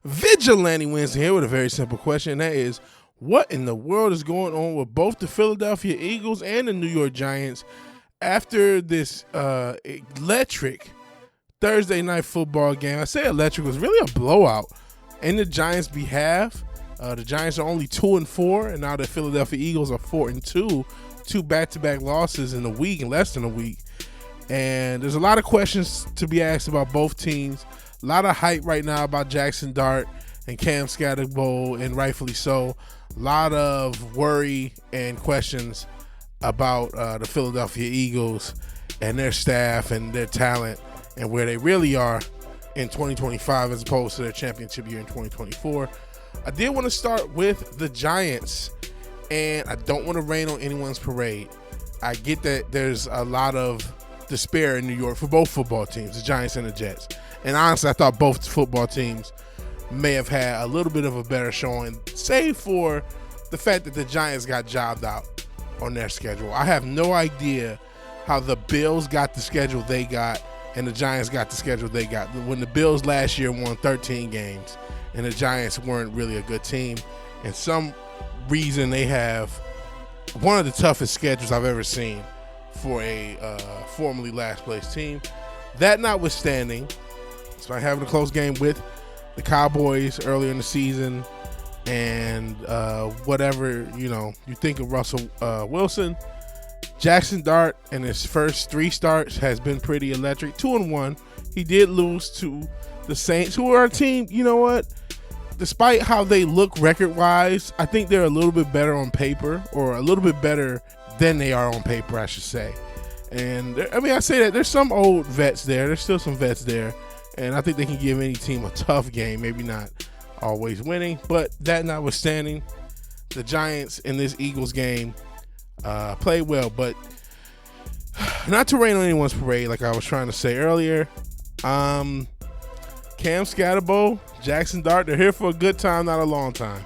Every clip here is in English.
VigilanteWilliamson here with a very simple question, and that is, what in the world is going on with both the Philadelphia Eagles and the New York Giants after this electric Thursday night football game? I say electric, was really a blowout in the Giants' behalf. The Giants are only 2-4, and now the Philadelphia Eagles are 4-2, two back-to-back losses in less than a week. And there's a lot of questions to be asked about both teams. A lot of hype right now about Jackson Dart and Cam Scatterbo, and rightfully so. A lot of worry and questions about the Philadelphia Eagles and their staff and their talent and where they really are in 2025 as opposed to their championship year in 2024. I did want to start with the Giants, and I don't want to rain on anyone's parade. I get that there's a lot of despair in New York for both football teams, the Giants and the Jets. And honestly, I thought both football teams may have had a little bit of a better showing, save for the fact that the Giants got jobbed out on their schedule. I have no idea how the Bills got the schedule they got and the Giants got the schedule they got. When the Bills last year won 13 games and the Giants weren't really a good team, and some reason they have one of the toughest schedules I've ever seen for a formerly last place team. That notwithstanding, despite having a close game with the Cowboys earlier in the season, and whatever you think of Russell Wilson, Jackson Dart in his first 3 starts has been pretty electric. 2-1. He did lose to the Saints, who are a team, you know what? Despite how they look record-wise, I think they're a little bit better on paper, or a little bit better than they are on paper, I should say. And I say that there's some old vets there. There's still some vets there. And I think they can give any team a tough game, maybe not always winning. But that notwithstanding, the Giants in this Eagles game played well. But not to rain on anyone's parade, like I was trying to say earlier, Cam Scatterbo, Jackson Dart, they're here for a good time, not a long time.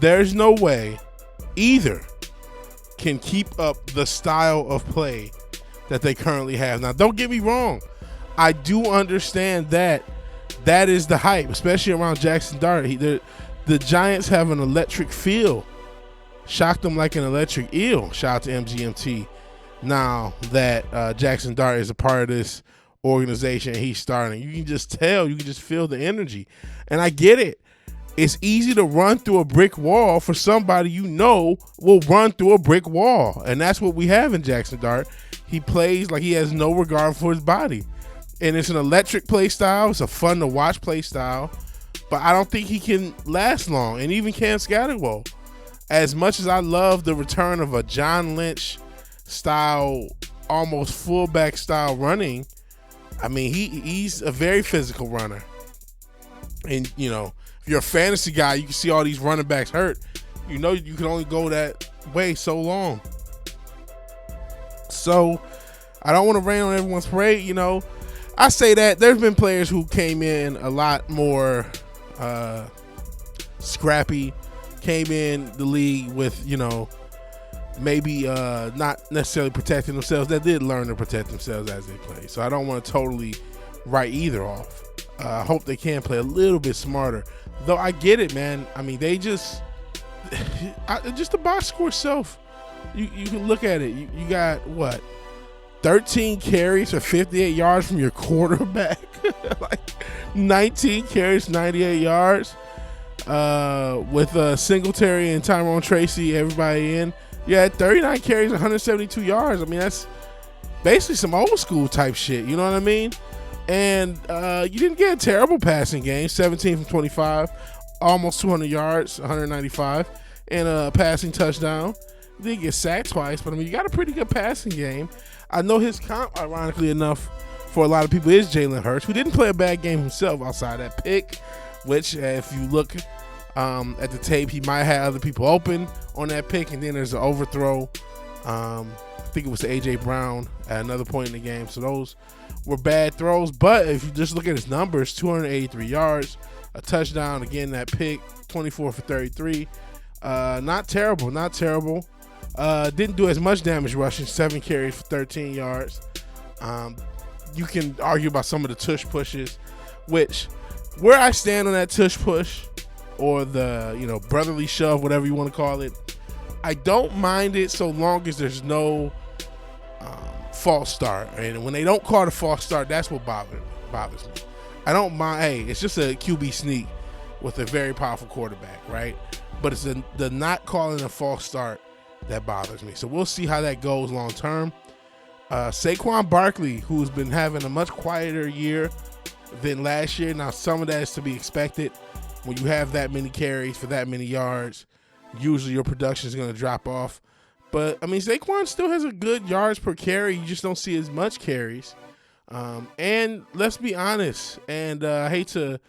There's no way either can keep up the style of play that they currently have. Now, don't get me wrong. I do understand that is the hype, especially around Jackson Dart. The Giants have an electric feel. Shocked them like an electric eel. Shout out to MGMT. Now that Jackson Dart is a part of this organization, he's starting. You can just tell. You can just feel the energy. And I get it. It's easy to run through a brick wall for somebody will run through a brick wall. And that's what we have in Jackson Dart. He plays like he has no regard for his body. And it's an electric play style. It's a fun to watch play style. But I don't think he can last long. And even Cam Scatterbo, as much as I love the return of a John Lynch style, almost fullback style running, I mean, he's a very physical runner. And, if you're a fantasy guy, you can see all these running backs hurt. You can only go that way so long. So I don't want to rain on everyone's parade. I say that there's been players who came in a lot more scrappy, came in the league with, maybe not necessarily protecting themselves, that did learn to protect themselves as they play. So I don't want to totally write either off. I hope they can play a little bit smarter. Though I get it, man. I mean, they just the box score itself, you can look at it. You got, 13 carries for 58 yards from your quarterback. Like 19 carries, 98 yards. With Singletary and Tyrone Tracy, everybody in. You had 39 carries, 172 yards. I mean, that's basically some old school type shit. You know what I mean? And you didn't get a terrible passing game, 17 from 25, almost 200 yards, 195, and a passing touchdown. You didn't get sacked twice, but I mean, you got a pretty good passing game. I know his comp, ironically enough, for a lot of people is Jalen Hurts, who didn't play a bad game himself outside that pick, which if you look at the tape, he might have other people open on that pick, and then there's an overthrow. I think it was to A.J. Brown at another point in the game. So those were bad throws. But if you just look at his numbers, 283 yards, a touchdown. Again, that pick, 24 for 33. Not terrible. Didn't do as much damage rushing, 7 carries for 13 yards. You can argue about some of the tush pushes, which where I stand on that tush push or the, brotherly shove, whatever you want to call it, I don't mind it so long as there's no false start. And when they don't call it a false start, that's what bothers me. I don't mind. Hey, it's just a QB sneak with a very powerful quarterback, right? But it's the not calling a false start that bothers me. So we'll see how that goes long term. Saquon Barkley, who's been having a much quieter year than last year. Now, some of that is to be expected. When you have that many carries for that many yards, usually your production is going to drop off. But, Saquon still has a good yards per carry. You just don't see as much carries. And let's be honest, and I hate to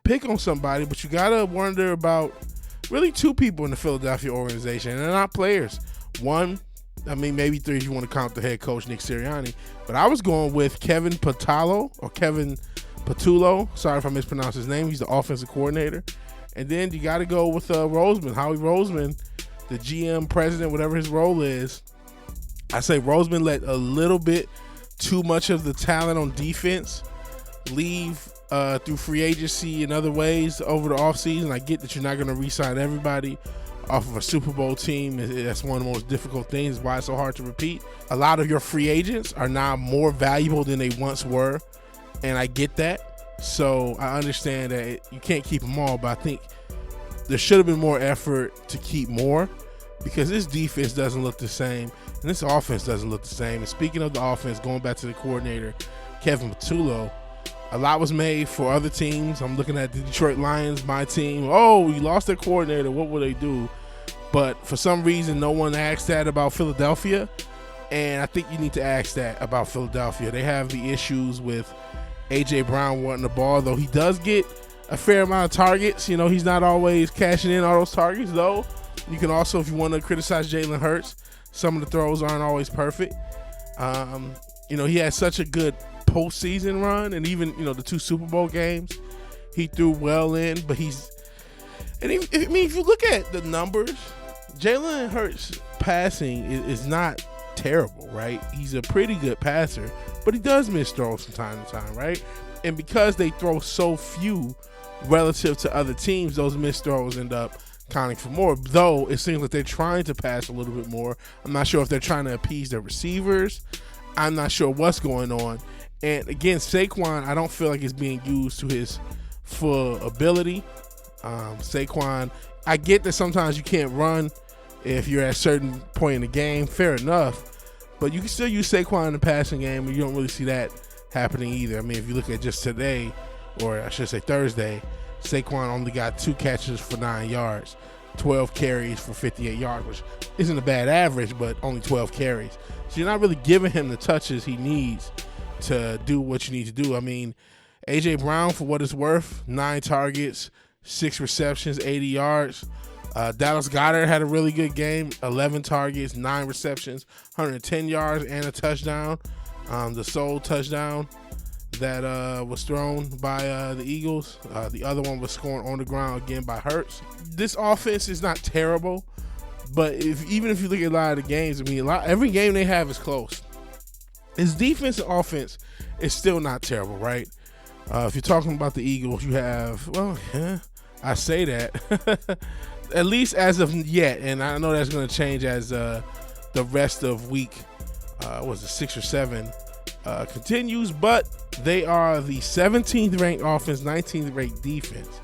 pick on somebody, but you got to wonder about really two people in the Philadelphia organization, and they're not players. One, maybe three if you want to count the head coach, Nick Sirianni. But I was going with Kevin Patullo, sorry if I mispronounced his name. He's the offensive coordinator. And then you got to go with Howie Roseman, the GM, president, whatever his role is. I say Roseman let a little bit too much of the talent on defense leave through free agency and other ways over the offseason. I get that you're not going to re-sign everybody off of a Super Bowl team. That's one of the most difficult things, why it's so hard to repeat. A lot of your free agents are now more valuable than they once were, and I get that. So I understand that you can't keep them all, but I think there should have been more effort to keep more, because this defense doesn't look the same and this offense doesn't look the same. And speaking of the offense, going back to the coordinator, Kevin Patullo, a lot was made for other teams. I'm looking at the Detroit Lions, my team. Oh, you lost their coordinator. What will they do? But for some reason, no one asked that about Philadelphia. And I think you need to ask that about Philadelphia. They have the issues with A.J. Brown wanting the ball, though he does get a fair amount of targets. He's not always cashing in all those targets, though. You can also, if you want to criticize Jalen Hurts, some of the throws aren't always perfect. He had such a good postseason run, and even the 2 Super Bowl games he threw well in. But if you look at the numbers, Jalen Hurts passing is not terrible, right? He's a pretty good passer, but he does miss throws from time to time, right? And because they throw so few relative to other teams, those missed throws end up counting for more, though it seems like they're trying to pass a little bit more. I'm not sure if they're trying to appease their receivers. I'm not sure what's going on. And again, Saquon, I don't feel like it's being used to his full ability. Saquon, I get that sometimes you can't run if you're at a certain point in the game. Fair enough. But you can still use Saquon in the passing game, and you don't really see that happening either. If you look at just today, or I should say Thursday, Saquon only got 2 catches for 9 yards, 12 carries for 58 yards, which isn't a bad average, but only 12 carries. So you're not really giving him the touches he needs to do what you need to do. A.J. Brown, for what it's worth, 9 targets, 6 receptions, 80 yards. Dallas Goedert had a really good game, 11 targets, 9 receptions, 110 yards, and a touchdown. The sole touchdown that was thrown by the Eagles. The other one was scored on the ground again by Hurts. This offense is not terrible, but even if you look at a lot of the games, every game they have is close. His defense and offense is still not terrible, right? If you're talking about the Eagles, you have, I say that, at least as of yet, and I know that's going to change as the rest of week, 6 or 7, continues, but they are the 17th ranked offense, 19th ranked defense.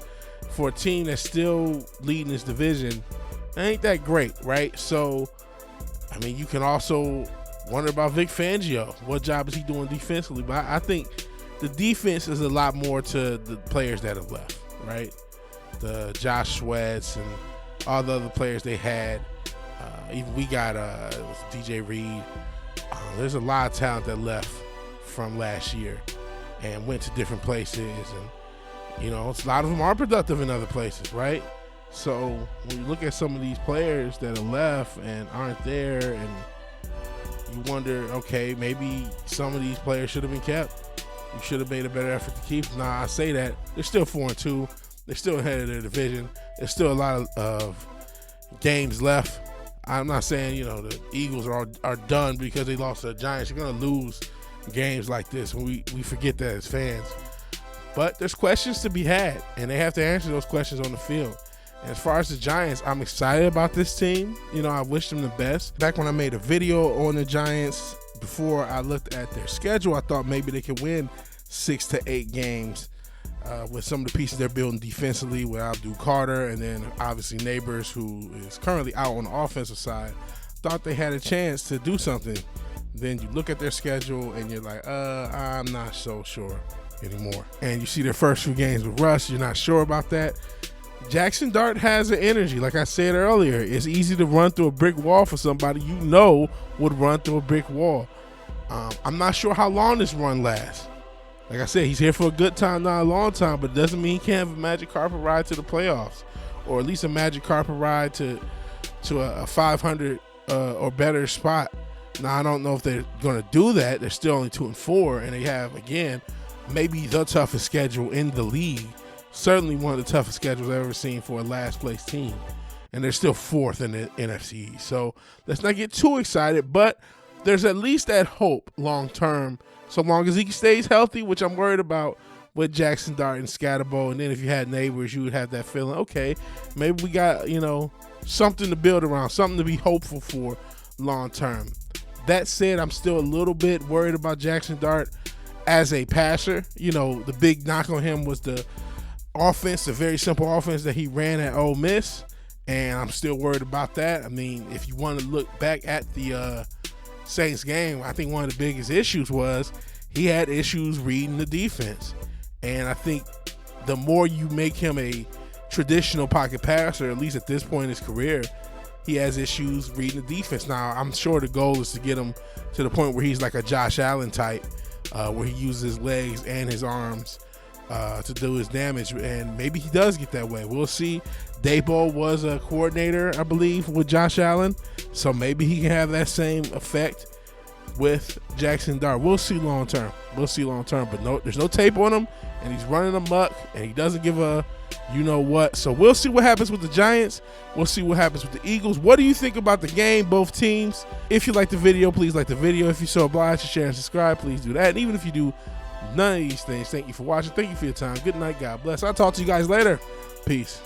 For a team that's still leading this division, ain't that great, right? So, you can also wonder about Vic Fangio. What job is he doing defensively? But I think the defense is a lot more to the players that have left, right? The Josh Sweats and all the other players they had. Even we got it was DJ Reed. There's a lot of talent that left from last year and went to different places, and a lot of them are productive in other places, right? So when you look at some of these players that are left and aren't there, and you wonder, okay, maybe some of these players should have been kept. You should have made a better effort to keep them. Now, I say that they're still 4-2. They're still ahead of their division. There's still a lot of games left. I'm not saying, the Eagles are done because they lost to the Giants. You're going to lose games like this when we forget that as fans. But there's questions to be had, and they have to answer those questions on the field. And as far as the Giants, I'm excited about this team. You know, I wish them the best. Back when I made a video on the Giants, before I looked at their schedule, I thought maybe they could win 6 to 8 games with some of the pieces they're building defensively with Abdul Carter, and then obviously Neighbors, who is currently out on the offensive side. Thought they had a chance to do something. Then you look at their schedule and you're like, I'm not so sure anymore. And you see their first few games with Russ, you're not sure about that. Jackson Dart has an energy. Like I said earlier, it's easy to run through a brick wall for somebody you know would run through a brick wall. I'm not sure how long this run lasts. Like I said, he's here for a good time, not a long time, but it doesn't mean he can't have a magic carpet ride to the playoffs, or at least a magic carpet ride to a 500 or better spot. Now, I don't know if they're going to do that. They're still only 2-4, and they have, again, maybe the toughest schedule in the league. Certainly one of the toughest schedules I've ever seen for a last-place team. And they're still 4th in the NFC. So let's not get too excited, but there's at least that hope long-term, so long as he stays healthy, which I'm worried about with Jackson Dart and Scatterbo. And then if you had Neighbors, you would have that feeling, okay, maybe we got, something to build around, something to be hopeful for long-term. That said, I'm still a little bit worried about Jackson Dart as a passer. The big knock on him was the offense, the very simple offense that he ran at Ole Miss, and I'm still worried about that. I mean, if you want to look back at the Saints game, I think one of the biggest issues was he had issues reading the defense. And I think the more you make him a traditional pocket passer, at least at this point in his career, he has issues reading the defense. Now, I'm sure the goal is to get him to the point where he's like a Josh Allen type, where he uses his legs and his arms to do his damage, and maybe he does get that way. We'll see. Daboll was a coordinator, I believe, with Josh Allen, so maybe he can have that same effect with Jackson Dart. We'll see long term. But no, there's no tape on him, and he's running amok, and he doesn't give a you-know-what. So we'll see what happens with the Giants. We'll see what happens with the Eagles. What do you think about the game, both teams? If you like the video, please like the video. If you're so obliged to share and subscribe, please do that. And even if you do none of these things, thank you for watching. Thank you for your time. Good night. God bless. I'll talk to you guys later. Peace.